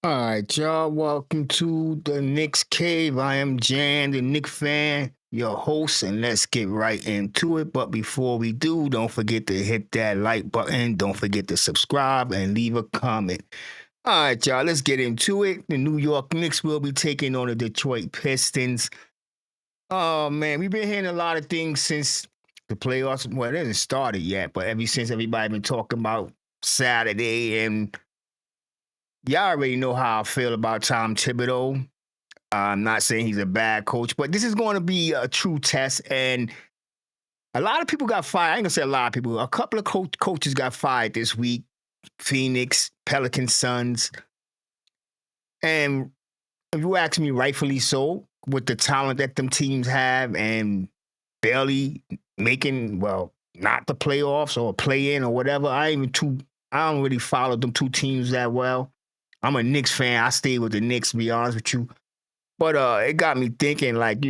All right, y'all. Welcome to the Knicks Cave. I am Jan, the Knicks fan, your host, and let's get right into it. But before we do, don't forget to hit that like button. Don't forget to subscribe and leave a comment. All right, y'all. Let's get into it. The New York Knicks will be taking on the Detroit Pistons. Oh man, we've been hearing a lot of things since the playoffs. Well, it hasn't started yet, but ever since everybody been talking about Saturday, and y'all already know how I feel about Tom Thibodeau. I'm not saying he's a bad coach, but this is going to be a true test. And a lot of people got fired. I ain't gonna say a lot of people. A couple of coaches got fired this week. Phoenix, Pelican Suns, and if you ask me, rightfully so, with the talent that them teams have, and barely making not the playoffs or play in or whatever. I don't really follow them two teams that well. I'm a Knicks fan. I stay with the Knicks, to be honest with you. But it got me thinking, like,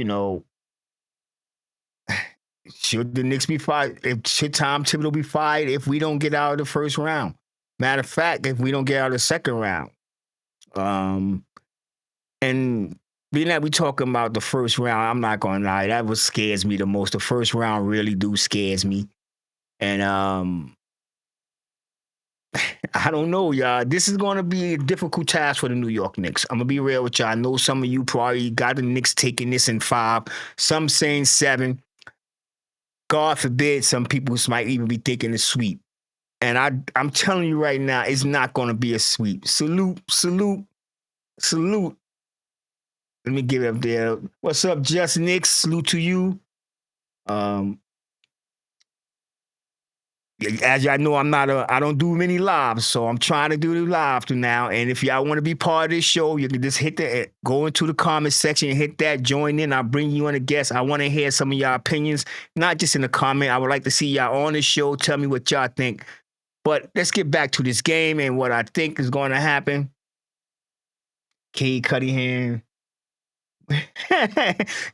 should the Knicks be fired? Should Tom Thibodeau be fired if we don't get out of the first round? Matter of fact, if we don't get out of the second round. And being that we talking about the first round, I'm not gonna lie, that what scares me the most. The first round really do scares me. And I don't know, y'all. This is going to be a difficult task for the New York Knicks. I'm going to be real with y'all. I know some of you probably got the Knicks taking this in 5, some saying 7. God forbid some people might even be thinking a sweep. And I'm telling you right now, it's not going to be a sweep. Salute. Let me give it up there. What's up, Just Knicks? Salute to you. As y'all know, I don't do many lives, so I'm trying to do the live now. And if y'all want to be part of this show, you can just go into the comment section and hit that, join in. I'll bring you on a guest. I want to hear some of y'all opinions, not just in the comment. I would like to see y'all on the show. Tell me what y'all think. But let's get back to this game and what I think is going to happen. Cade Cunningham.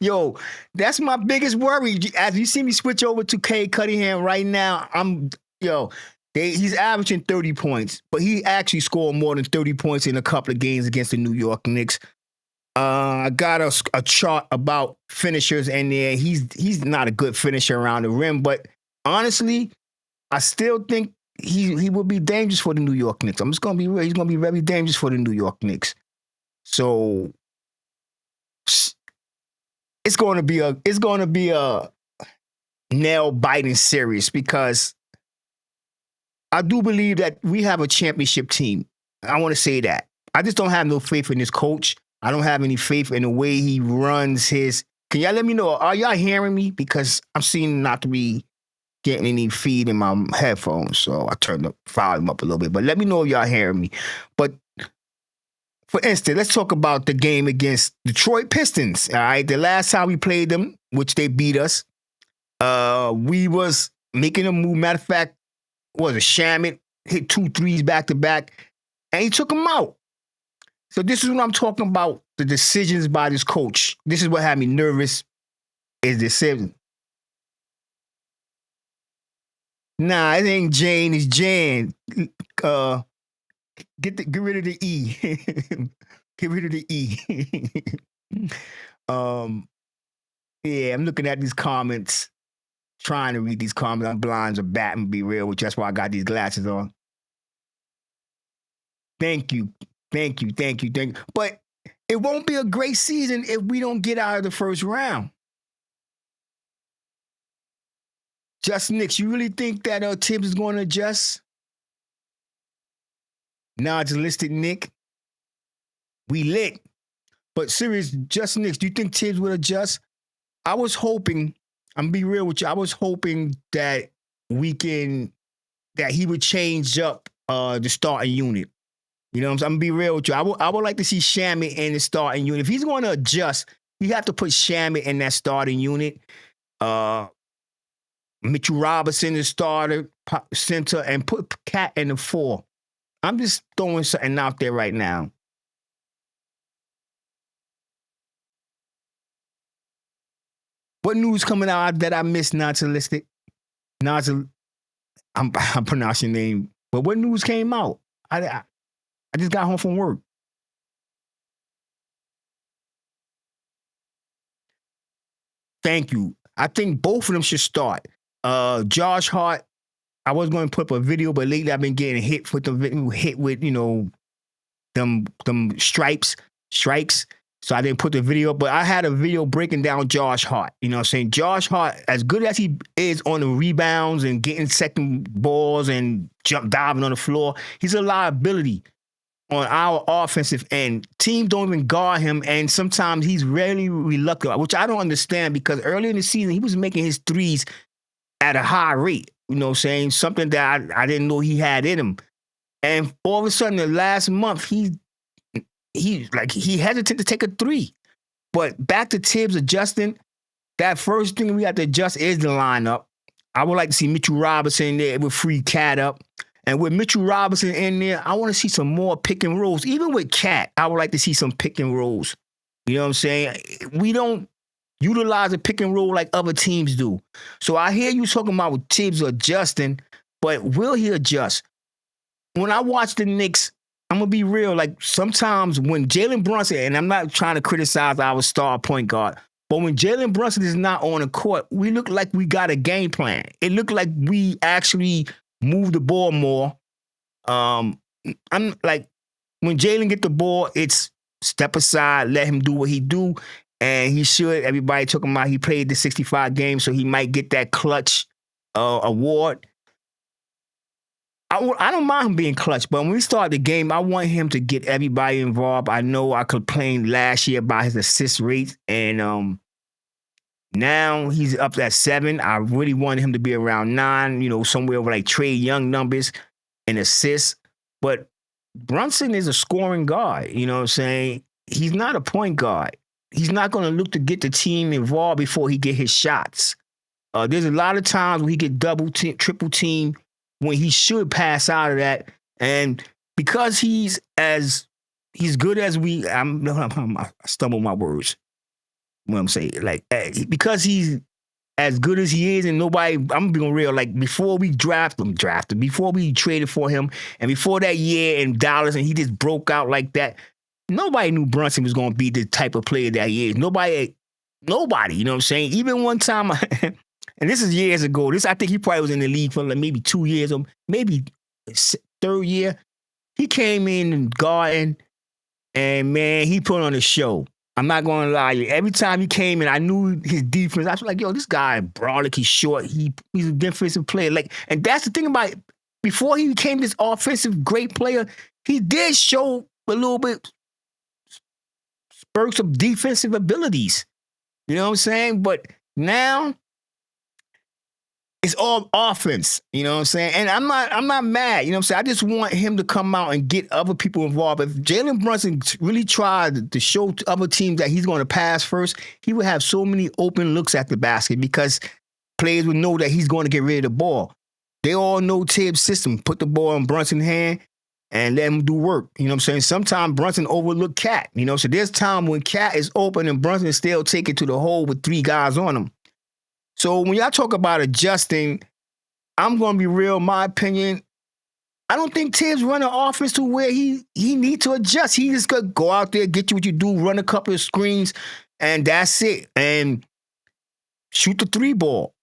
Yo, that's my biggest worry. As you see me switch over to Cade Cunningham right now, he's averaging 30 points, but he actually scored more than 30 points in a couple of games against the New York Knicks. I got a chart about finishers in there. He's not a good finisher around the rim, but honestly, I still think he will be dangerous for the New York Knicks. I'm just gonna be real. He's gonna be very dangerous for the New York Knicks. So it's going to be a nail biting series because I do believe that we have a championship team. I want to say that. I just don't have no faith in this coach. I don't have any faith in the way he runs his. Can y'all let me know? Are y'all hearing me? Because I'm seeming not to be getting any feed in my headphones, so I turned the volume up a little bit. But let me know if y'all hearing me. But for instance, let's talk about the game against Detroit Pistons. All right, the last time we played them, which they beat us, we was making a move. Matter of fact, was a Shamit hit 2 threes back to back, and he took them out. So this is what I'm talking about: the decisions by this coach. This is what had me nervous. Is decision. Nah, it ain't Jane. It's Jan. Get rid of the E. Get rid of the E. Yeah, I'm looking at these comments, trying to read these comments. I'm blind as a bat and be real with you. That's why I got these glasses on. Thank you. But it won't be a great season if we don't get out of the first round. Just Knicks, you really think that Tibbs is going to adjust? Nodulistic Nick. We lit. But serious, just Knicks, do you think Tibbs would adjust? I was hoping, I'm gonna be real with you, I was hoping that that he would change up the starting unit. You know what I'm saying? I'm gonna be real with you. I would like to see Shamit in the starting unit. If he's going to adjust, you have to put Shamit in that starting unit. Mitchell Robinson, the starter, center, and put Cat in the 4. I'm just throwing something out there right now. What news coming out that I missed? Not to list it. I'm pronouncing your name. But what news came out? I just got home from work. Thank you. I think both of them should start. Josh Hart, I was going to put up a video, but lately I've been getting hit with them strikes. So I didn't put the video up, but I had a video breaking down Josh Hart. You know what I'm saying? Josh Hart, as good as he is on the rebounds and getting second balls and diving on the floor, he's a liability on our offensive end. Teams don't even guard him, and sometimes he's really reluctant, which I don't understand because early in the season, he was making his threes at a high rate. You know what I'm saying? Something that I didn't know he had in him. And all of a sudden, the last month, he hesitant to take a three. But back to Tibbs adjusting, that first thing we have to adjust is the lineup. I would like to see Mitchell Robinson there with free Cat up. And with Mitchell Robinson in there, I want to see some more pick and rolls. Even with Cat, I would like to see some pick and rolls. You know what I'm saying? We don't utilize a pick and roll like other teams do. So I hear you talking about with Tibbs adjusting, but will he adjust? When I watch the Knicks, I'm going to be real. Like sometimes when Jalen Brunson, and I'm not trying to criticize our star point guard, but when Jalen Brunson is not on the court, we look like we got a game plan. It looked like we actually move the ball more. I'm like, when Jalen get the ball, it's step aside, let him do what he do, and he should. Everybody talking about he played the 65 games, so he might get that clutch award. I don't mind him being clutch, but when we start the game, I want him to get everybody involved. I know I complained last year about his assist rate, and now he's up at 7. I really wanted him to be around 9, somewhere over like Trae Young numbers and assists. But Brunson is a scoring guard, you know what I'm saying? He's not a point guard. He's not going to look to get the team involved before he get his shots. There's a lot of times when he get double team, triple team, when he should pass out of that. And because he's good as I stumble my words. What I'm saying, like, because he's as good as he is, and nobody, I'm being real, like, before we drafted, before we traded for him, and before that year in Dallas, and he just broke out like that, nobody knew Brunson was going to be the type of player that he is. Nobody, you know what I'm saying? Even one time, and this is years ago, I think he probably was in the league for like maybe 2 years, or maybe third year. He came in and guarding, and man, he put on a show. I'm not going to lie to you. Every time he came in, I knew his defense. I was like, yo, this guy brolic, he's short. He's a defensive player. Like, and that's the thing about it. Before he became this offensive great player, he did show a little bit spurts of defensive abilities. You know what I'm saying? But now it's all offense, you know what I'm saying? And I'm not mad, you know what I'm saying? I just want him to come out and get other people involved. If Jalen Brunson really tried to show to other teams that he's going to pass first, he would have so many open looks at the basket because players would know that he's going to get rid of the ball. They all know Tibbs' system. Put the ball in Brunson's hand and let him do work. You know what I'm saying? Sometimes Brunson overlook Cat, so there's time when Cat is open and Brunson still take it to the hole with 3 guys on him. So when y'all talk about adjusting, I'm going to be real, my opinion, I don't think Tibbs run an offense to where he need to adjust. He just got to go out there, get you what you do, run a couple of screens, and that's it. And shoot the 3 ball.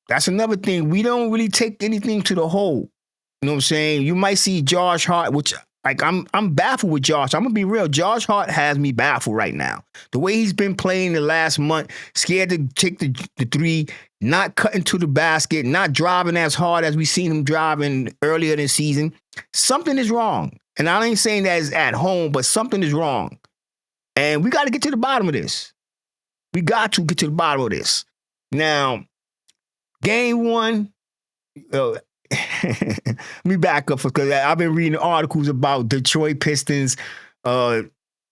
That's another thing. We don't really take anything to the hole. You know what I'm saying? You might see Josh Hart, which, like, I'm baffled with Josh. I'm going to be real. Josh Hart has me baffled right now. The way he's been playing the last month, scared to take the 3, not cutting to the basket, not driving as hard as we seen him driving earlier this season. Something is wrong. And I ain't saying that is at home, but something is wrong. And we got to get to the bottom of this. We got to get to the bottom of this. Now, game 1, let me back up because I've been reading articles about Detroit Pistons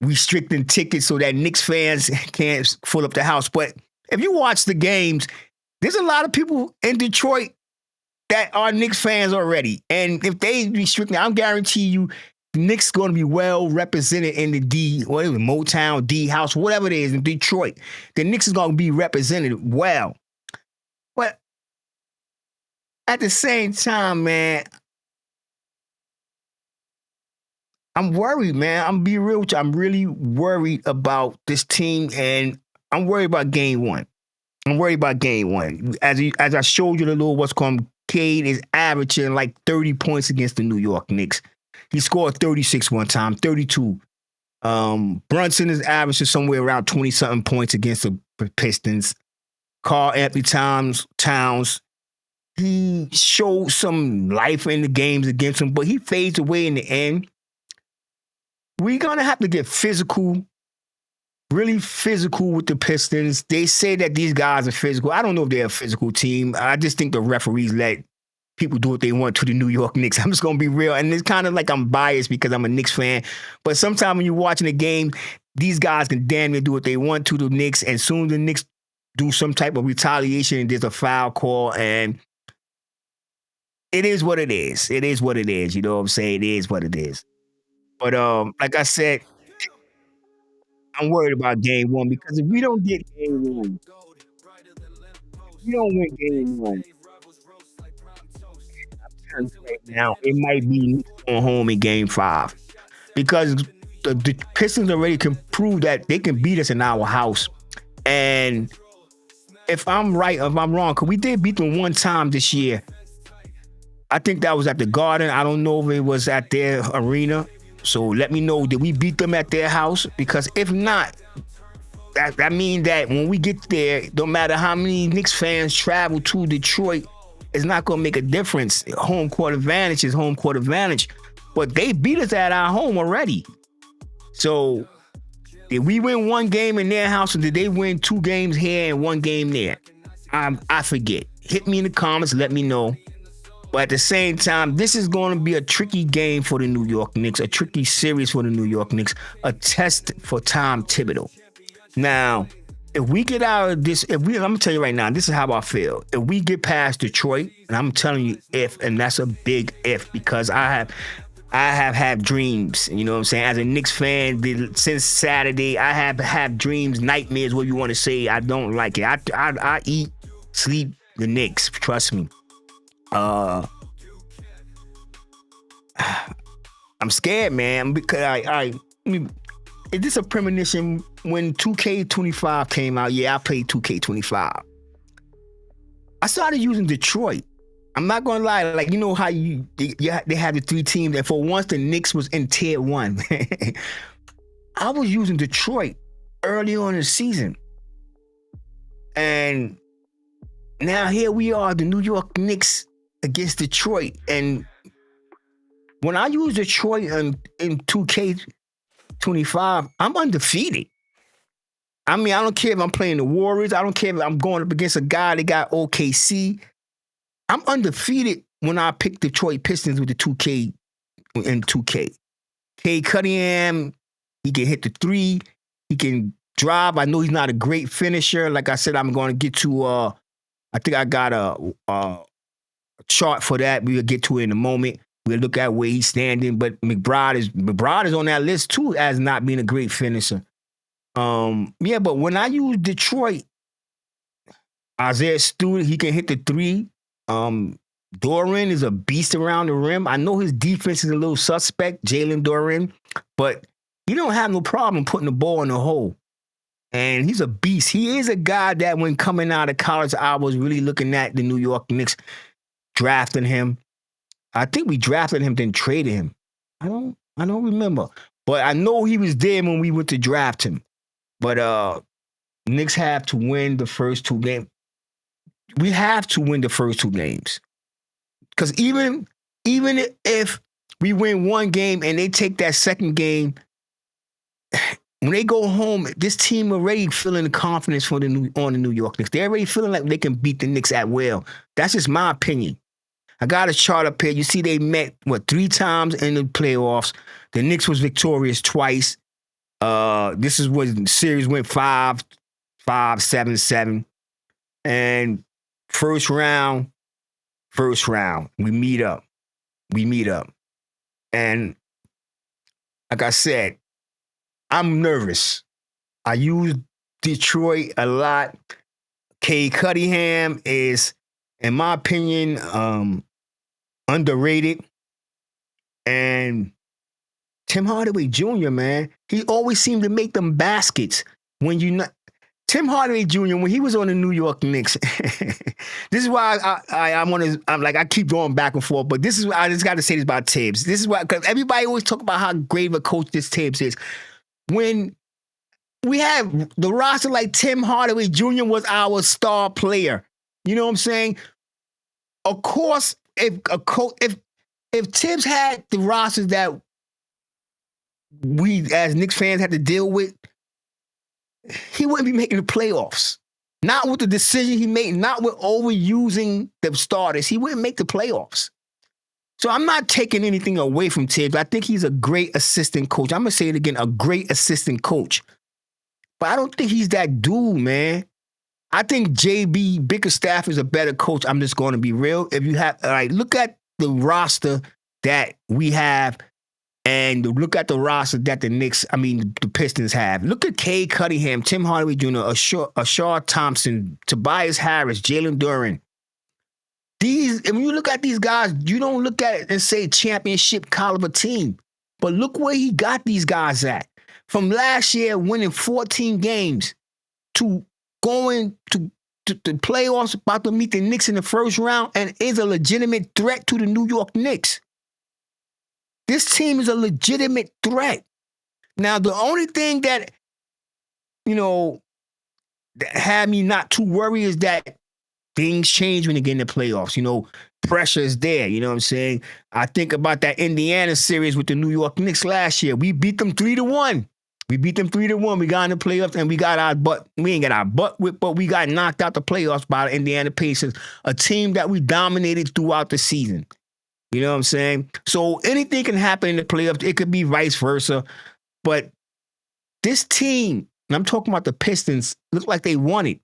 restricting tickets so that Knicks fans can't fill up the house. But if you watch the games, there's a lot of people in Detroit that are Knicks fans already. And if they restrict, I guarantee you, Knicks going to be well represented in the Motown, D House, whatever it is in Detroit. The Knicks is going to be represented well. But at the same time, man, I'm worried, man. I'm being real with you. I'm really worried about this team, and I'm worried about game 1. I'm worried about game one. As I showed you the little what's called, Cade is averaging like 30 points against the New York Knicks. He scored 36 one time, 32. Brunson is averaging somewhere around 20 something points against the Pistons. Karl Anthony Towns, he showed some life in the games against him, but he fades away in the end. We're gonna have to get physical, really physical with the Pistons. They say that these guys are physical. I don't know if they're a physical team. I just think the referees let people do what they want to the New York Knicks. I'm just gonna be real, and it's kind of like I'm biased because I'm a Knicks fan. But sometimes when you're watching a game, these guys can damn near do what they want to the Knicks, and soon the Knicks do some type of retaliation, and there's a foul call, and it is what it is. It is what it is. You know what I'm saying? It is what it is. But like I said, I'm worried about game one because if we don't get game one, if we don't win game one, right now it might be on home in game five because the Pistons already can prove that they can beat us in our house. And if I'm right, if I'm wrong, because we did beat them one time this year. I think that was at the Garden. I don't know if it was at their arena. So let me know, did we beat them at their house? Because if not, that means that when we get there, no matter how many Knicks fans travel to Detroit, it's not going to make a difference. Home court advantage is home court advantage. But they beat us at our home already. So did we win one game in their house, or did they win two games here and one game there? I forget. Hit me in the comments. Let me know. But at the same time, this is going to be a tricky game for the New York Knicks, a tricky series for the New York Knicks, a test for Tom Thibodeau. Now, if we get out of this, I'm going to tell you right now, this is how I feel. If we get past Detroit, and I'm telling you if, and that's a big if, because I have had dreams, you know what I'm saying? As a Knicks fan, since Saturday, I have had dreams, nightmares, what you want to say. I don't like it. I eat, sleep the Knicks, trust me. I'm scared, man, because is this a premonition? When 2K25 came out, yeah, I played 2K25. I started using Detroit. I'm not gonna lie, like, you know how they have the three teams, and for once the Knicks was in tier 1. I was using Detroit early on in the season. And now here we are, the New York Knicks against Detroit. And when I use Detroit in 2K25, I'm undefeated. I mean, I don't care if I'm playing the Warriors. I don't care if I'm going up against a guy that got OKC. I'm undefeated when I pick Detroit Pistons with the 2K and 2K. Cade Cunningham, he can hit the three. He can drive. I know he's not a great finisher. Like I said, I'm going to get to, I think I got a chart for that. We'll get to it in a moment. We'll look at where he's standing. But McBride is on that list too as not being a great finisher. Yeah, but when I use Detroit, Isaiah Stewart, he can hit the three. Doran is a beast around the rim. I know his defense is a little suspect, Jalen Doran, but he don't have no problem putting the ball in the hole. And he's a beast. He is a guy that when coming out of college, I was really looking at the New York Knicks drafting him. I think we drafted him, then traded him. I don't remember. But I know he was there when we went to draft him. But Knicks have to win the first two games. We have to win the first two games. Because even if we win one game and they take that second game, when they go home, this team already feeling the confidence on the New York Knicks. They're already feeling like they can beat the Knicks at will. That's just my opinion. I got a chart up here. You see they met, 3 times in the playoffs. The Knicks was victorious twice. This is when the series went 5-7. And first round, we meet up. And like I said, I'm nervous. I use Detroit a lot. Cade Cunningham is, in my opinion, underrated. And Tim Hardaway Jr., man, he always seemed to make them baskets when you not. Tim Hardaway Jr., when he was on the New York Knicks, this is why I want to, I'm like, I keep going back and forth, but this is, I just got to say this about Tibbs. This is why, because everybody always talk about how great of a coach this Tibbs is. When we have the roster like Tim Hardaway Jr. was our star player, you know what I'm saying? Of course, if Tibbs had the rosters that we as Knicks fans had to deal with, he wouldn't be making the playoffs. Not with the decision he made, not with overusing the starters. He wouldn't make the playoffs. So I'm not taking anything away from Tibbs. I think he's a great assistant coach. I'm going to say it again, a great assistant coach. But I don't think he's that dude, man. I think JB Bickerstaff is a better coach. I'm just going to be real. If you have, like, look at the roster that we have and look at the roster that the Pistons have. Look at Cade Cunningham, Tim Hardaway Jr., Ashar Thompson, Tobias Harris, Jalen Duren. When you look at these guys, you don't look at it and say championship caliber team. But look where he got these guys at. From last year winning 14 games to going to the playoffs, about to meet the Knicks in the first round, and is a legitimate threat to the New York Knicks. This team is a legitimate threat. Now, the only thing that, that had me not too worried is that things change when they get in the playoffs. Pressure is there. You know what I'm saying? I think about that Indiana series with the New York Knicks last year. We beat them 3-1. We got in the playoffs, and we got our butt. We ain't got our butt whipped, but we got knocked out the playoffs by the Indiana Pacers, a team that we dominated throughout the season. You know what I'm saying? So anything can happen in the playoffs. It could be vice versa. But this team, and I'm talking about the Pistons, look like they won it.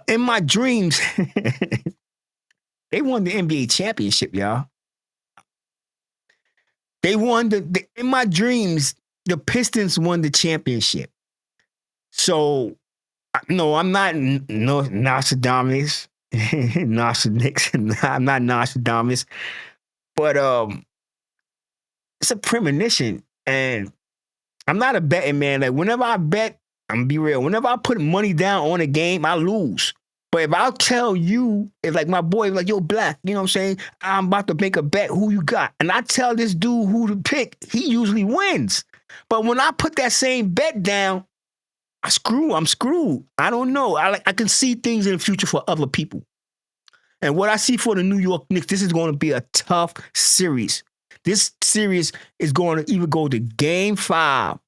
In my dreams, they won the NBA championship, y'all. They won in my dreams, the Pistons won the championship. So, no, I'm not Nostradamus. I'm not Nostradamus. But it's a premonition. And I'm not a betting man. Like, whenever I bet, I'm going to be real. Whenever I put money down on a game, I lose. But if I'll tell you, if like my boy, like, yo, Black, you know what I'm saying? I'm about to make a bet, who you got? And I tell this dude who to pick, he usually wins. But when I put that same bet down, I'm screwed. I don't know. I can see things in the future for other people. And what I see for the New York Knicks, this is going to be a tough series. This series is going to either go to Game 7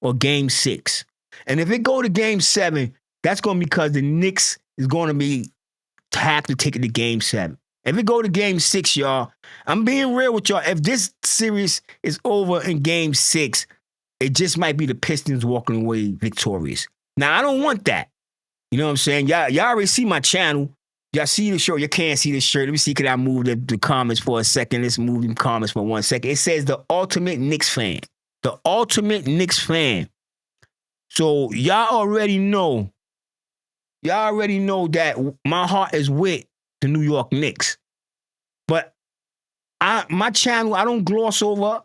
or Game 6. And if it go to Game 7, that's going to be because the Knicks is going to have to take it to Game 7. If it go to Game 6, y'all, I'm being real with y'all. If this series is over in Game 6, it just might be the Pistons walking away victorious. Now, I don't want that. You know what I'm saying? Y'all already see my channel. Y'all see the shirt. You can't see the shirt. Let me see. Can I move the comments for a second? Let's move them comments for 1 second. It says the ultimate Knicks fan. The ultimate Knicks fan. So y'all already know. Y'all already know that my heart is with the New York Knicks. But my channel, I don't gloss over.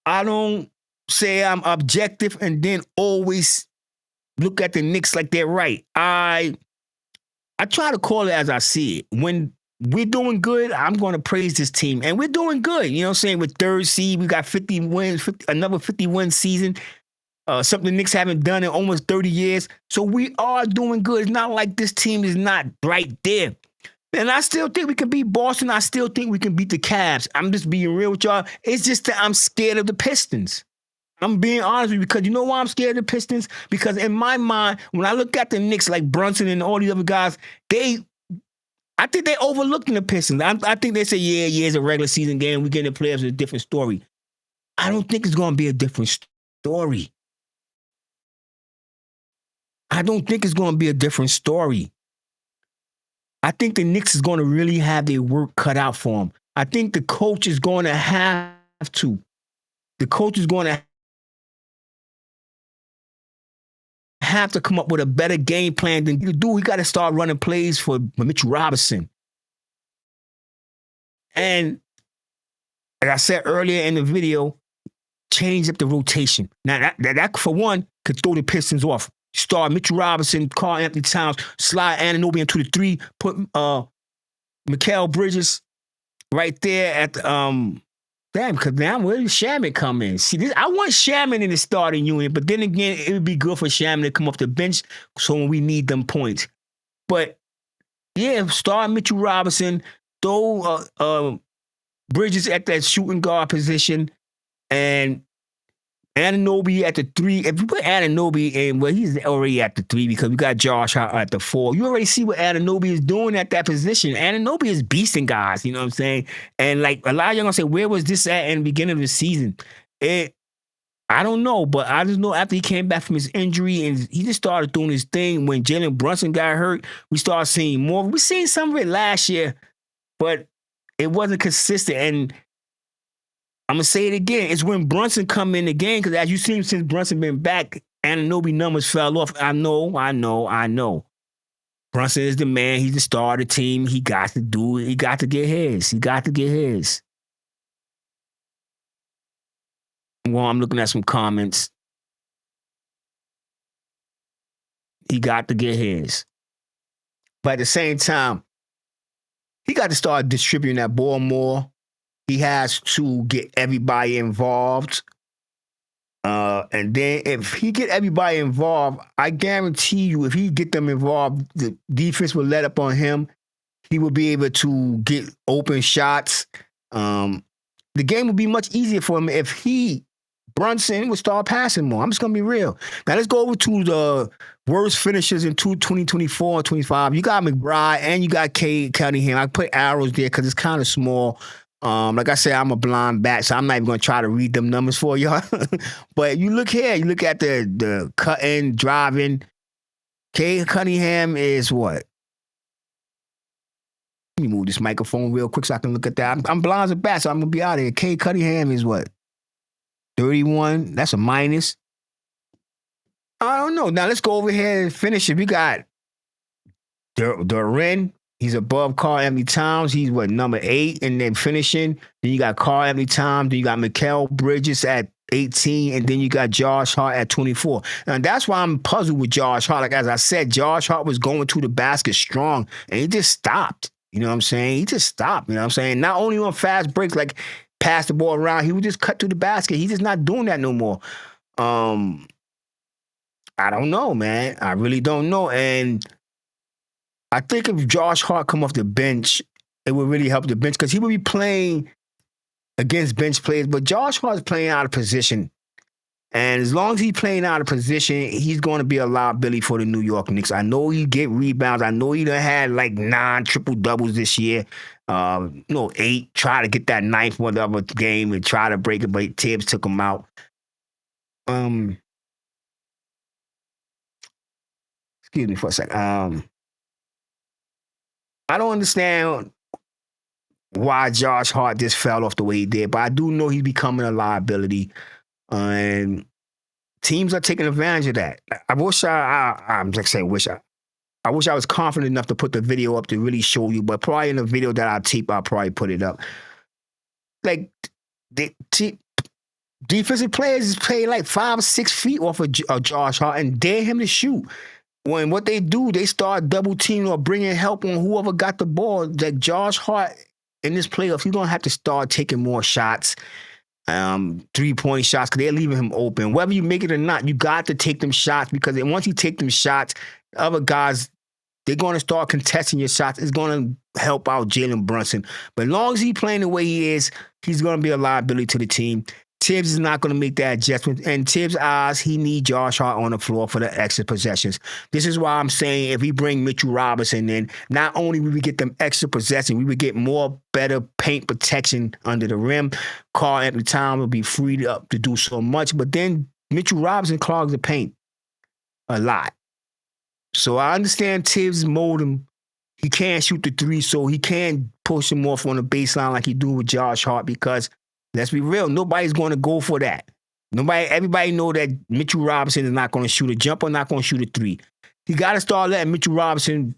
I don't say I'm objective and then always look at the Knicks like they're right. I try to call it as I see it. When we're doing good, I'm going to praise this team. And we're doing good. You know what I'm saying? With third seed, we got 50 wins, another 50-win season. Something the Knicks haven't done in almost 30 years. So we are doing good. It's not like this team is not right there. And I still think we can beat Boston. I still think we can beat the Cavs. I'm just being real with y'all. It's just that I'm scared of the Pistons. I'm being honest with you because you know why I'm scared of the Pistons? Because in my mind, when I look at the Knicks like Brunson and all these other guys, I think they overlooked the Pistons. I think they say, yeah, it's a regular season game. We get in the playoffs, it's a different story. I don't think it's going to be a different story. I don't think it's going to be a different story. I think the Knicks is going to really have their work cut out for them. I think the coach is going to have to. The coach is going to have to come up with a better game plan than you do. He got to start running plays for Mitchell Robinson. And like I said earlier in the video, change up the rotation. Now, that for one, could throw the Pistons off. Start Mitchell Robinson, Karl Anthony Towns, slide Anunoby into the 3, put Mikal Bridges right there at the, damn, because now where does Shaman come in? See, I want Shaman in the starting unit, but then again, it would be good for Shaman to come off the bench so when we need them points. But yeah, start Mitchell Robinson, throw Bridges at that shooting guard position, and Anunoby at the 3. If you put Anunoby in, well, he's already at the 3 because we got Josh Hart at the 4. You already see what Anunoby is doing at that position. Anunoby is beasting guys, you know what I'm saying? And like a lot of y'all gonna say, where was this at in the beginning of the season? I don't know, but I just know after he came back from his injury and he just started doing his thing when Jalen Brunson got hurt, we started seeing more. We seen some of it last year, but it wasn't consistent. And I'm going to say it again. It's when Brunson come in the game, because as you've seen since Brunson been back, Anunoby numbers fell off. I know. Brunson is the man. He's the star of the team. He got to do it. He got to get his. Well, I'm looking at some comments. He got to get his. But at the same time, he got to start distributing that ball more. He has to get everybody involved. And then if he get everybody involved, I guarantee you, if he get them involved, the defense will let up on him. He will be able to get open shots. The game will be much easier for him if Brunson would start passing more. I'm just going to be real. Now, let's go over to the worst finishers in 2024 and 25. You got McBride and you got Cade Cunningham. I put arrows there because it's kind of small. Like I said, I'm a blind bat, so I'm not even going to try to read them numbers for y'all. But you look here, you look at the cutting, driving. Cade Cunningham is what? Let me move this microphone real quick so I can look at that. I'm blind as a bat, so I'm going to be out of here. Cade Cunningham is what? 31. That's a minus. I don't know. Now, let's go over here and finish it. We got Duren. He's above Karl Anthony Towns. He's what, number 8, and then finishing. Then you got Karl Anthony Towns. Then you got Mikal Bridges at 18, and then you got Josh Hart at 24. And that's why I'm puzzled with Josh Hart. Like, as I said, Josh Hart was going to the basket strong, and he just stopped. You know what I'm saying? He just stopped. You know what I'm saying? Not only on fast breaks, like pass the ball around, he would just cut to the basket. He's just not doing that no more. I don't know, man. I really don't know. And I think if Josh Hart come off the bench, it would really help the bench because he would be playing against bench players. But Josh Hart's playing out of position. And as long as he's playing out of position, he's going to be a liability for the New York Knicks. I know he get rebounds. I know he done had like 9 triple-doubles this year. 8. Try to get that 9th whatever game and try to break it, but Tibbs took him out. Excuse me for a second. I don't understand why Josh Hart just fell off the way he did, but I do know he's becoming a liability, and teams are taking advantage of that. I wish I wish I was confident enough to put the video up to really show you, but probably in the video that I tape, I'll probably put it up. Like, defensive players is playing like 5 or 6 feet off of Josh Hart and dare him to shoot. When what they do, they start double teaming or bringing help on whoever got the ball. Like Josh Hart in this playoff, he's going to have to start taking more shots, 3-point shots, because they're leaving him open. Whether you make it or not, you got to take them shots because once you take them shots, other guys, they're going to start contesting your shots. It's going to help out Jalen Brunson. But as long as he's playing the way he is, he's going to be a liability to the team. Tibbs is not going to make that adjustment. And Tibbs' eyes, he needs Josh Hart on the floor for the extra possessions. This is why I'm saying if we bring Mitchell Robinson in, not only will we get them extra possession, we would get better paint protection under the rim. Karl Anthony Towns will be freed up to do so much. But then Mitchell Robinson clogs the paint a lot. So I understand Tibbs mold him. He can't shoot the 3, so he can't push him off on the baseline like he do with Josh Hart because let's be real, nobody's going to go for that. Everybody know that Mitchell Robinson is not going to shoot a jumper, not going to shoot a 3. He got to start letting Mitchell Robinson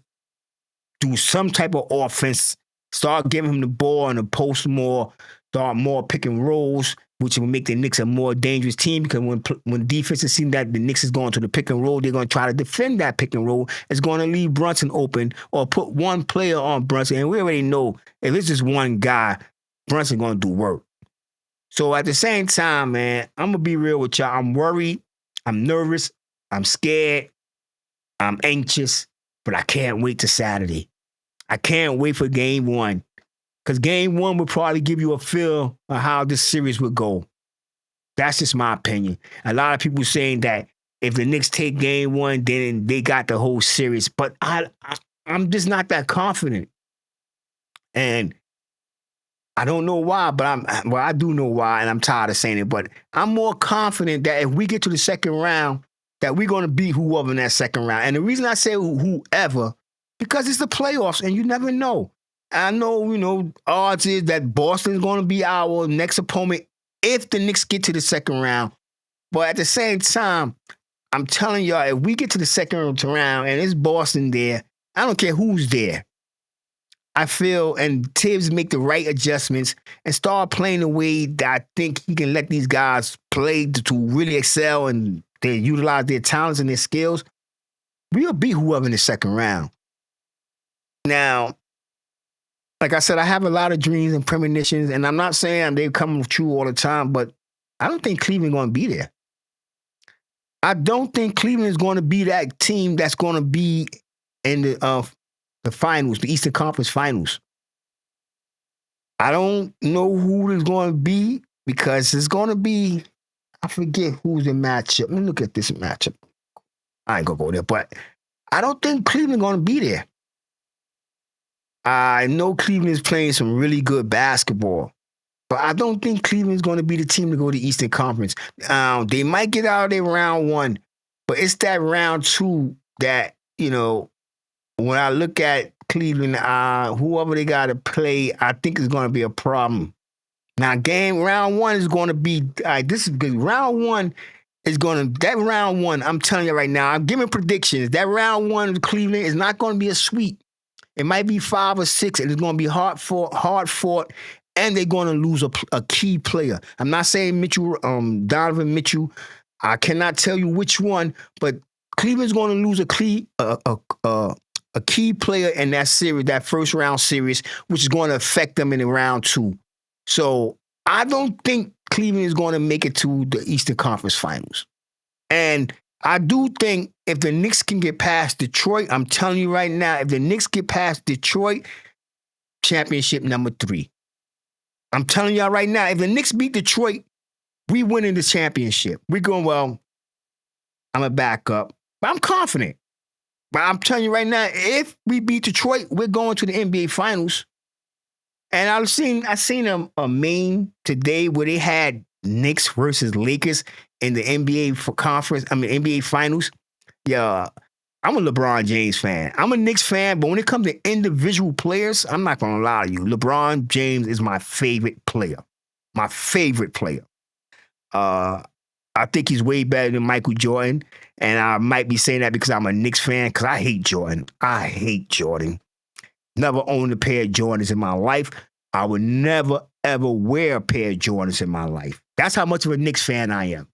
do some type of offense, start giving him the ball in the post more, start more pick and rolls. which will make the Knicks a more dangerous team because when defenses see that the Knicks is going to the pick and roll, they're going to try to defend that pick and roll. It's going to leave Brunson open or put one player on Brunson. And we already know if it's just one guy, Brunson going to do work. So at the same time, man, I'm going to be real with y'all. I'm worried. I'm nervous. I'm scared. I'm anxious. But I can't wait to Saturday. I can't wait for game one. Because game one would probably give you a feel of how this series would go. That's just my opinion. A lot of people saying that if the Knicks take game one, then they got the whole series. But I'm just not that confident. And I don't know why, but I do know why, and I'm tired of saying it. But I'm more confident that if we get to the second round, that we're going to beat whoever in that second round. And the reason I say whoever, because it's the playoffs, and you never know. I know, odds is that Boston's going to be our next opponent if the Knicks get to the second round. But at the same time, I'm telling y'all, if we get to the second round and it's Boston there, I don't care who's there. I feel, and Tibbs make the right adjustments and start playing the way that I think he can let these guys play to really excel and they utilize their talents and their skills. We'll beat whoever in the second round. Now, like I said, I have a lot of dreams and premonitions, and I'm not saying they come true all the time, but I don't think Cleveland's going to be there. I don't think Cleveland is going to be that team that's going to be in the finals, the Eastern Conference Finals. I don't know who it's going to be because it's going to be, I forget who's the matchup. Let me look at this matchup. I ain't going to go there, but I don't think Cleveland's going to be there. I know Cleveland is playing some really good basketball, but I don't think Cleveland's going to be the team to go to the Eastern Conference. They might get out of their round one, but it's that round two that, when I look at Cleveland, whoever they got to play, I think is going to be a problem. Now, round one is going to be, this is good. Round one, I'm telling you right now, I'm giving predictions. That round one of Cleveland is not going to be a sweep. It might be 5 or 6, and it's going to be hard fought, and they're going to lose a key player. I'm not saying Donovan Mitchell. I cannot tell you which one, but Cleveland's going to lose a key player in that series, that first round series, which is going to affect them in the round two. So I don't think Cleveland is going to make it to the Eastern Conference Finals. And I do think if the Knicks can get past Detroit, I'm telling you right now, if the Knicks get past Detroit, championship number 3. I'm telling y'all right now, if the Knicks beat Detroit, we winning the championship. We're going, well, I'm a backup, but I'm confident. But I'm telling you right now, if we beat Detroit, we're going to the NBA Finals. And I've seen a meme today where they had Knicks versus Lakers in the NBA Finals. Yeah, I'm a LeBron James fan. I'm a Knicks fan, but when it comes to individual players, I'm not going to lie to you. LeBron James is my favorite player. My favorite player. I think he's way better than Michael Jordan. And I might be saying that because I'm a Knicks fan, because I hate Jordan. I hate Jordan. Never owned a pair of Jordans in my life. I would never, ever wear a pair of Jordans in my life. That's how much of a Knicks fan I am.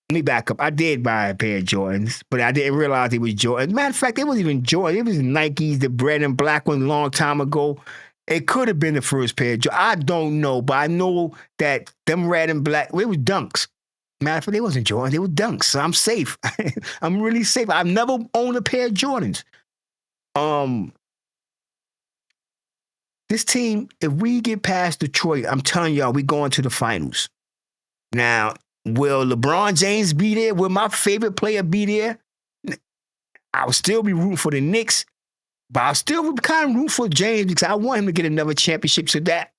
Let me back up. I did buy a pair of Jordans, but I didn't realize it was Jordan. Matter of fact, it wasn't even Jordan. It was Nikes, the red and black one a long time ago. It could have been the first pair of Jordans. I don't know, but I know that them red and black, it was Dunks. Matter of fact, they wasn't Jordans. They were Dunks. So I'm safe. I'm really safe. I've never owned a pair of Jordans. This team, if we get past Detroit, I'm telling y'all, we going to the finals. Now, will LeBron James be there? Will my favorite player be there? I will still be rooting for the Knicks, but I'll still be kind of rooting for James because I want him to get another championship. So that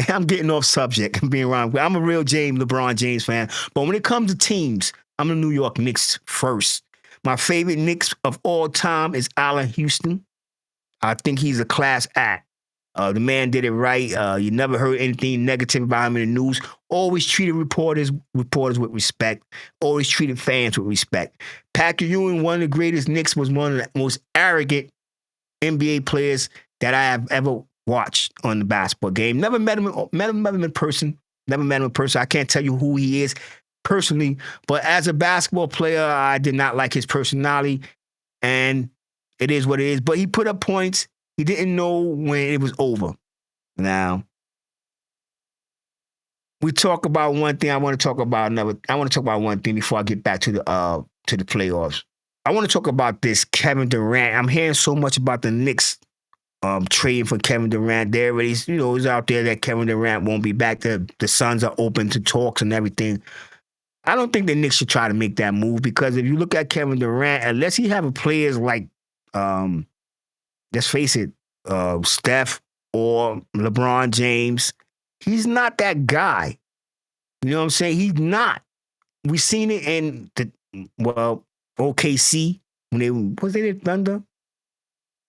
I'm getting off subject. I'm being wrong. I'm a real LeBron James fan. But when it comes to teams, I'm the New York Knicks first. My favorite Knicks of all time is Allen Houston. I think he's a class act. The man did it right. You never heard anything negative about him in the news. Always treated reporters with respect. Always treated fans with respect. Patrick Ewing, one of the greatest Knicks, was one of the most arrogant NBA players that I have ever watch on the basketball game. Never met him in person. Never met him in person. I can't tell you who he is personally, but as a basketball player, I did not like his personality, and it is what it is. But he put up points. He didn't know when it was over. Now, we talk about one thing. I want to talk about one thing before I get back to the playoffs. I want to talk about this Kevin Durant. I'm hearing so much about the Knicks trading for Kevin Durant. They already, it's out there that Kevin Durant won't be back. The Suns are open to talks and everything. I don't think the Knicks should try to make that move, because if you look at Kevin Durant, unless he have players like, let's face it, Steph or LeBron James, he's not that guy. You know what I'm saying? He's not. We've seen it in OKC when they the Thunder?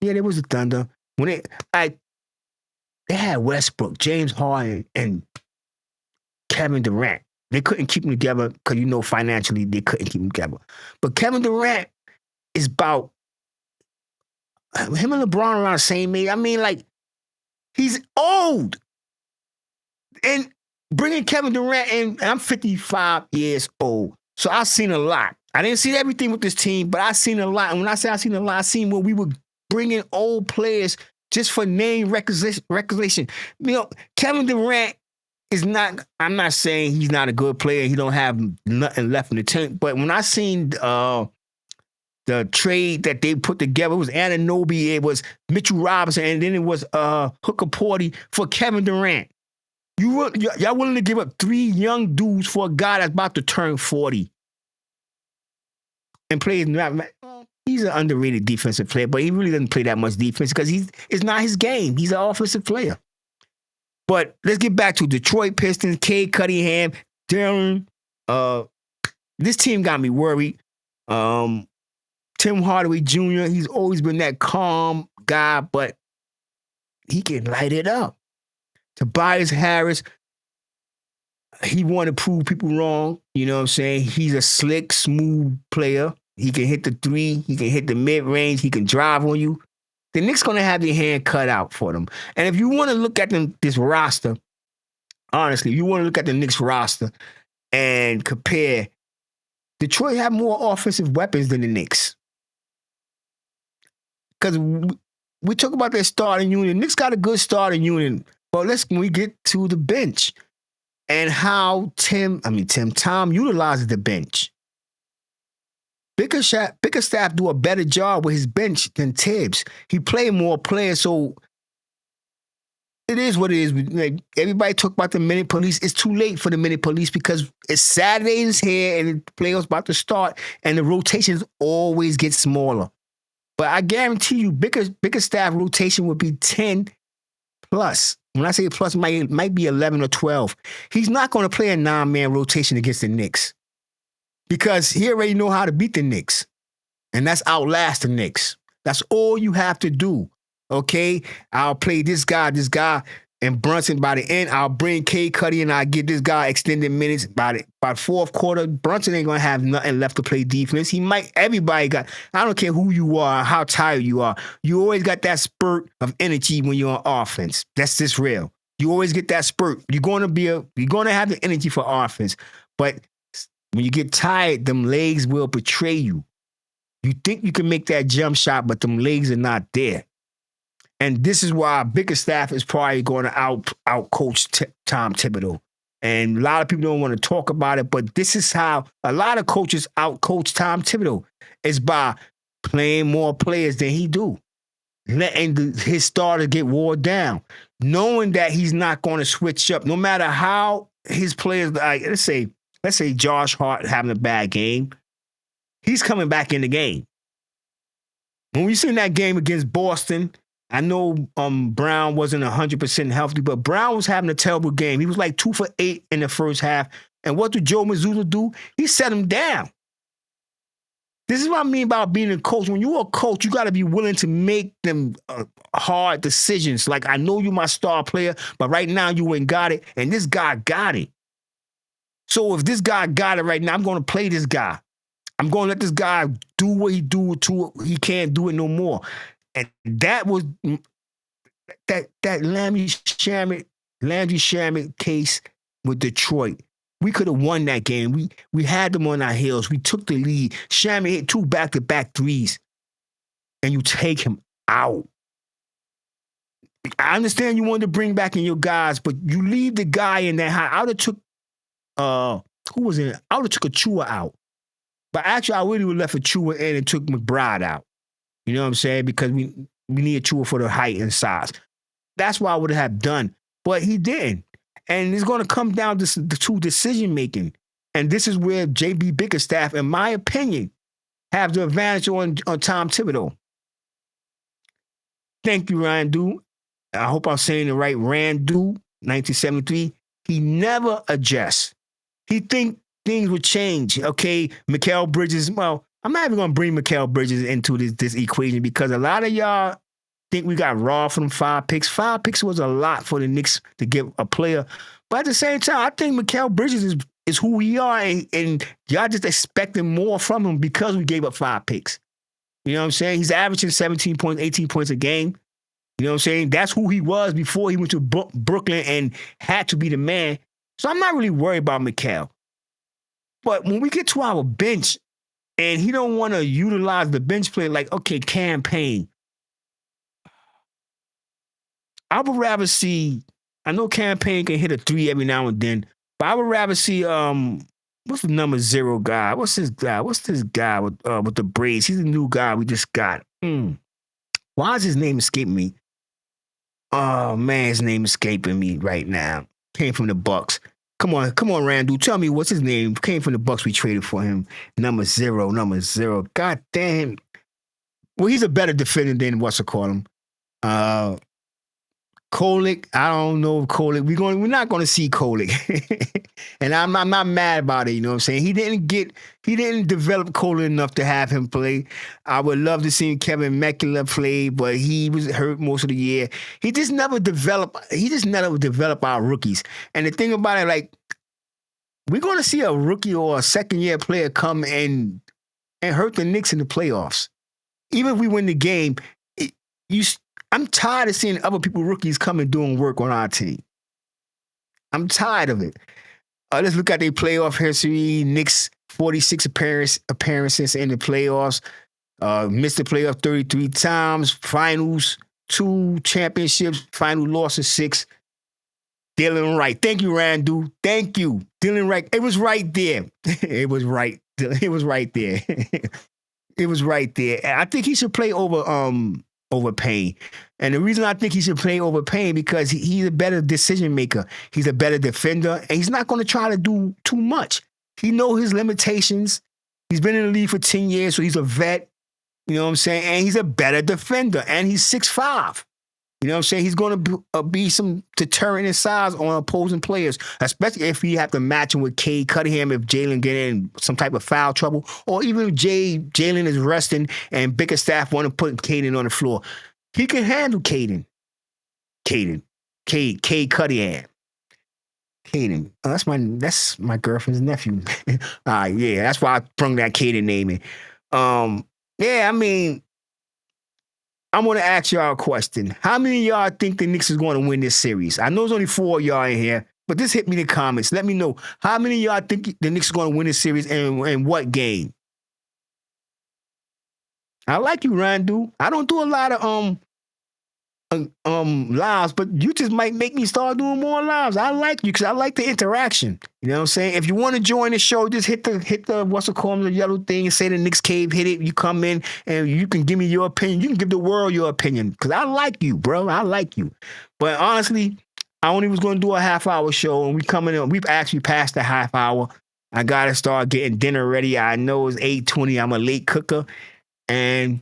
Yeah, there was the Thunder. When they had Westbrook, James Harden, and Kevin Durant. They couldn't keep them together because, financially they couldn't keep them together. But Kevin Durant is about him and LeBron around the same age. I mean, he's old. And bringing Kevin Durant in, and I'm 55 years old. So I've seen a lot. I didn't see everything with this team, but I've seen a lot. And when I say I've seen a lot, I've seen where we were bringing old players just for name recognition. Kevin Durant is not, I'm not saying he's not a good player. He don't have nothing left in the tank. But when I seen the trade that they put together, it was Anunoby, it was Mitchell Robinson, and then it was Hooker Porty for Kevin Durant. Y'all willing to give up 3 young dudes for a guy that's about to turn 40 and plays? He's an underrated defensive player, but he really doesn't play that much defense because it's not his game. He's an offensive player. But let's get back to Detroit Pistons, Cade Cunningham, Darren. This team got me worried. Tim Hardaway Jr., he's always been that calm guy, but he can light it up. Tobias Harris, he wanted to prove people wrong. You know what I'm saying? He's a slick, smooth player. He can hit the 3. He can hit the mid-range. He can drive on you. The Knicks going to have their hand cut out for them. And if you want to look at this roster, honestly, if you want to look at the Knicks roster and compare, Detroit have more offensive weapons than the Knicks. Because we talk about their starting unit. Knicks got a good starting unit. But when we get to the bench and how Tom utilizes the bench. Bickerstaff do a better job with his bench than Tibbs. He play more players, so it is what it is. Everybody talk about the minute police. It's too late for the minute police because it's Saturday is here and the playoffs about to start, and the rotations always get smaller. But I guarantee you, Bickerstaff rotation would be 10 plus. When I say plus, it might be 11 or 12. He's not going to play a 9-man rotation against the Knicks because he already know how to beat the Knicks, and that's outlast the Knicks. That's all you have to do, okay? I'll play this guy, and Brunson. By the end, I'll bring Cade Cuddy and I'll give this guy extended minutes. By fourth quarter, Brunson ain't going to have nothing left to play defense. Everybody got, I don't care who you are, how tired you are. You always got that spurt of energy when you're on offense. That's just real. You always get that spurt. You're going to have the energy for offense. But when you get tired, them legs will betray you. You think you can make that jump shot, but them legs are not there. And this is why Bickerstaff is probably going to out-coach Tom Thibodeau. And a lot of people don't want to talk about it, but this is how a lot of coaches out-coach Tom Thibodeau, is by playing more players than he do, letting his starters get wore down, knowing that he's not going to switch up. No matter how his players, let's say Josh Hart having a bad game, he's coming back in the game. When we seen that game against Boston, I know Brown wasn't 100% healthy, but Brown was having a terrible game. He was like 2 for 8 in the first half. And what did Joe Mazzulla do? He set him down. This is what I mean about being a coach. When you're a coach, you got to be willing to make them hard decisions. Like, I know you're my star player, but right now you ain't got it, and this guy got it. So if this guy got it right now, I'm going to play this guy. I'm going to let this guy do what he do till he can't do it no more. And that was that Landry Shamet case with Detroit. We could have won that game. We had them on our heels. We took the lead. Shamet hit 2 back-to-back threes, and you take him out. I understand you wanted to bring back in your guys, but you leave the guy in that high. I would have took who was in it? I would have took Achua out. But actually, I really would have left Achua in and took McBride out. You know what I'm saying? Because we need Achua for the height and size. That's what I would have done. But he didn't. And it's going to come down to decision making. And this is where J.B. Bickerstaff, in my opinion, have the advantage on Tom Thibodeau. Thank you, Randu. I hope I'm saying it right. Randu, 1973. He never adjusts. He think things would change. Okay, Mikal Bridges. Well, I'm not even going to bring Mikal Bridges into this equation because a lot of y'all think we got raw from 5 picks. 5 picks was a lot for the Knicks to give a player. But at the same time, I think Mikal Bridges is who we are, and y'all just expecting more from him because we gave up 5 picks. You know what I'm saying? He's averaging 17 points, 18 points a game. You know what I'm saying? That's who he was before he went to Brooklyn and had to be the man. So I'm not really worried about Mikal. But when we get to our bench and he don't want to utilize the bench player, like, okay, campaign. I would rather see, I know campaign can hit a 3 every now and then, but I would rather see, what's the number 0 guy? What's this guy? What's this guy with the braids? He's a new guy we just got. Why is his name escaping me? Oh, man, his name escaping me right now. Came from the Bucks. Come on, Randu. Tell me what's his name. Came from the Bucks. We traded for him. Number 0. God damn. Well, he's a better defender than what's it call him. Kolick. I don't know Kolick. We're not gonna see Kolick. And I'm not mad about it, you know what I'm saying? He didn't develop Kolick enough to have him play. I would love to see Kevin Mekula play, but he was hurt most of the year. He just never developed our rookies. And the thing about it, like, we're gonna see a rookie or a second-year player come and hurt the Knicks in the playoffs. Even if we win the game, I'm tired of seeing other people, rookies, come and doing work on our team. I'm tired of it. Let's look at their playoff history. Knicks, 46 appearances in the playoffs. Missed the playoff 33 times. Finals, 2 championships. Final losses, 6. Dylan Wright. Thank you, Randu. Thank you. Dylan Wright. It was right there. It was right. It was right there. It was right there. I think he should play over Payne. And the reason I think he should play over Payne because he's a better decision maker. He's a better defender, and he's not going to try to do too much. He knows his limitations. He's been in the league for 10 years, so he's a vet. You know what I'm saying? And he's a better defender, and he's 6'5". You know what I'm saying? He's going to be some deterrent in size on opposing players, especially if you have to match him with Cade Cunningham if Jalen get in some type of foul trouble, or even if Jalen is resting and Bickerstaff want to put Caden on the floor. He can handle Cade Cunningham. Caden. Oh, that's my girlfriend's nephew. Yeah, that's why I sprung that Caden name in. Yeah, I mean, I'm going to ask y'all a question. How many of y'all think the Knicks is going to win this series? I know there's only 4 of y'all in here, but just hit me in the comments. Let me know. How many of y'all think the Knicks is going to win this series and what game? I like you, Randu. I don't do a lot of lives, but you just might make me start doing more lives. I like you because I like the interaction. You know what I'm saying? If you want to join the show, just hit the what's it called, the yellow thing, and say the Knicks Cave, hit it. You come in and you can give me your opinion. You can give the world your opinion because I like you, bro. I like you. But honestly, I only was going to do a half-hour show, and we've actually passed the half hour. I got to start getting dinner ready. I know it's 8:20. I'm a late cooker. And,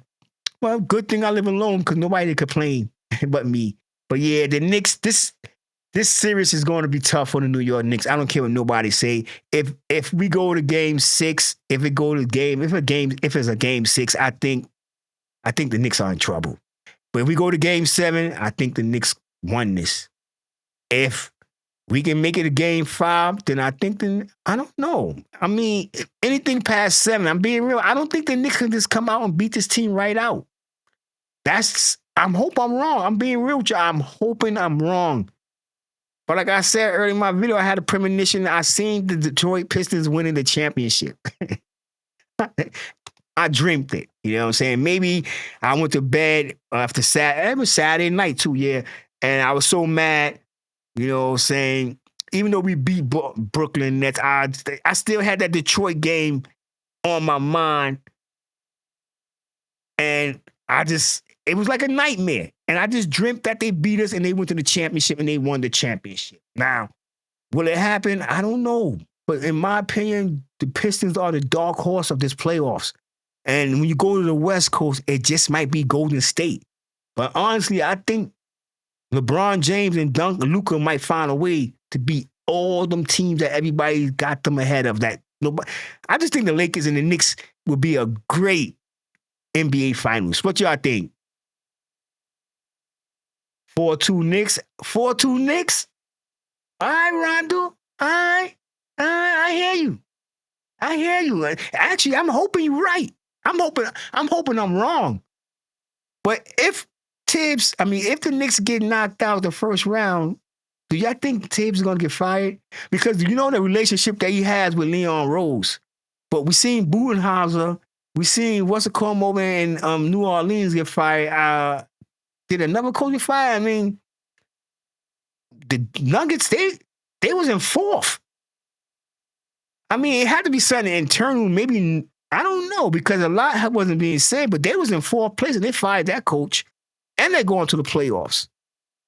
well, good thing I live alone because nobody complain but me. But yeah, the Knicks, this series is going to be tough for the New York Knicks. I don't care what nobody say. If we go to game 6, if it's a game 6, I think the Knicks are in trouble. But if we go to game 7, I think the Knicks won this. If we can make it a game 5, then I don't know. I mean, anything past 7, I'm being real. I don't think the Knicks can just come out and beat this team right out. That's hope I'm wrong. I'm being real with you. I'm hoping I'm wrong. But like I said earlier in my video, I had a premonition. I seen the Detroit Pistons winning the championship. I dreamed it. You know what I'm saying? Maybe I went to bed after Saturday. It was Saturday night too, yeah. And I was so mad, you know what I'm saying? Even though we beat Brooklyn Nets, I still had that Detroit game on my mind. And it was like a nightmare. And I just dreamt that they beat us and they went to the championship and they won the championship. Now, will it happen? I don't know. But in my opinion, the Pistons are the dark horse of this playoffs. And when you go to the West Coast, it just might be Golden State. But honestly, I think LeBron James and Luka might find a way to beat all them teams that everybody got them ahead of. I just think the Lakers and the Knicks will be a great NBA Finals. What y'all think? 4-2 Knicks? 4-2 Knicks? All right, Rondo. All right. I hear you. I hear you. Actually, I'm hoping you're right. I'm hoping I'm wrong. But if the Knicks get knocked out the first round, do y'all think Tibbs is going to get fired? Because you know the relationship that he has with Leon Rose. But we seen Budenholzer. We seen over in New Orleans get fired. Did another coach get fired? I mean, the Nuggets, they was in fourth. I mean, it had to be something internal. Maybe, I don't know, because a lot wasn't being said, but they was in fourth place and they fired that coach. And they're going to the playoffs.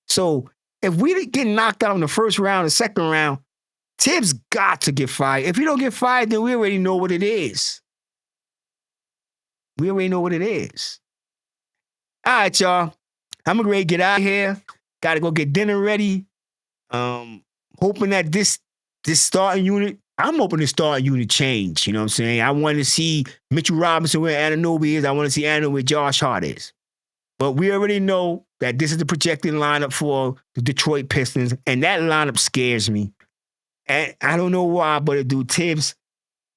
So if we get knocked out in the first round, the second round, Tibbs got to get fired. If he don't get fired, then we already know what it is. We already know what it is. All right, y'all. I'm ready to get out of here. Got to go get dinner ready. Hoping that this starting unit, I'm hoping the starting unit change. You know what I'm saying? I want to see Mitchell Robinson where Anunoby is. I want to see Anunoby where Josh Hart is. But we already know that this is the projected lineup for the Detroit Pistons, and that lineup scares me. And I don't know why, but it do. Tibbs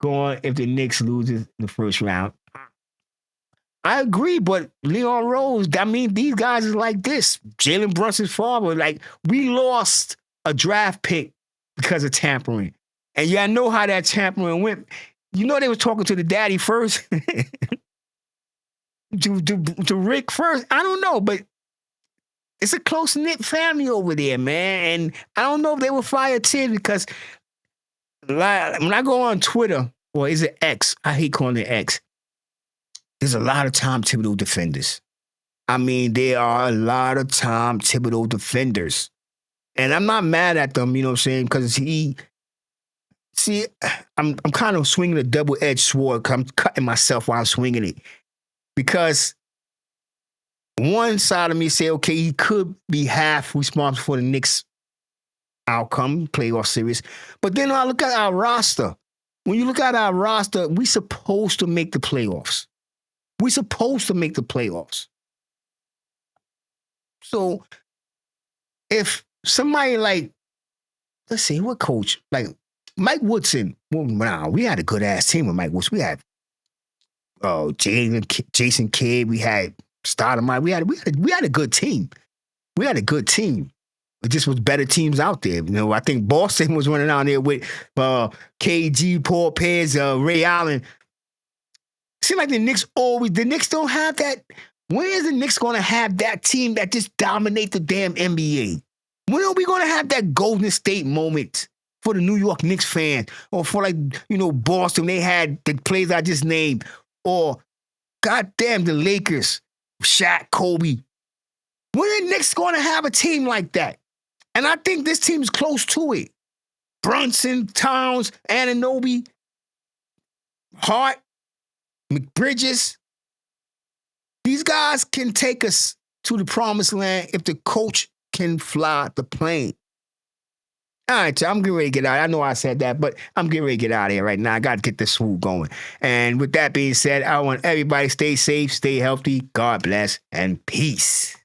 going if the Knicks loses the first round. I agree, but Leon Rose, I mean, these guys is like this. Jalen Brunson's father, like, we lost a draft pick because of tampering. And y'all know how that tampering went. You know they was talking to the daddy first. to Rick first. I don't know, but it's a close-knit family over there, man. And I don't know if they will fire Tibbs because when I go on Twitter, or is it X? I hate calling it X. There's a lot of Tom Thibodeau defenders. I mean, there are a lot of Tom Thibodeau defenders. And I'm not mad at them, you know what I'm saying? Because I'm kind of swinging a double-edged sword because I'm cutting myself while I'm swinging it. Because one side of me say, okay, he could be half responsible for the Knicks' outcome, playoff series. But then I look at our roster. When you look at our roster, we supposed to make the playoffs. We're supposed to make the playoffs. So if somebody like, let's see, what coach? Like Mike Woodson. Well, we had a good-ass team with Mike Woodson. We had Jason Kidd. We had Stoudemire. We had a good team. We had a good team. It just was better teams out there. You know, I think Boston was running out there with KG, Paul Pierce, Ray Allen. Seems like the Knicks don't have that. When is the Knicks going to have that team that just dominate the damn NBA? When are we going to have that Golden State moment for the New York Knicks fans? Or for Boston, they had the players I just named. Or, goddamn, the Lakers, Shaq, Kobe. When are the Knicks going to have a team like that? And I think this team's close to it. Brunson, Towns, Anunoby, Hart, McBridges. These guys can take us to the promised land if the coach can fly the plane. All right, I'm getting ready to get out. I know I said that, but I'm getting ready to get out of here right now. I got to get this swoop going. And with that being said, I want everybody to stay safe, stay healthy. God bless, and peace.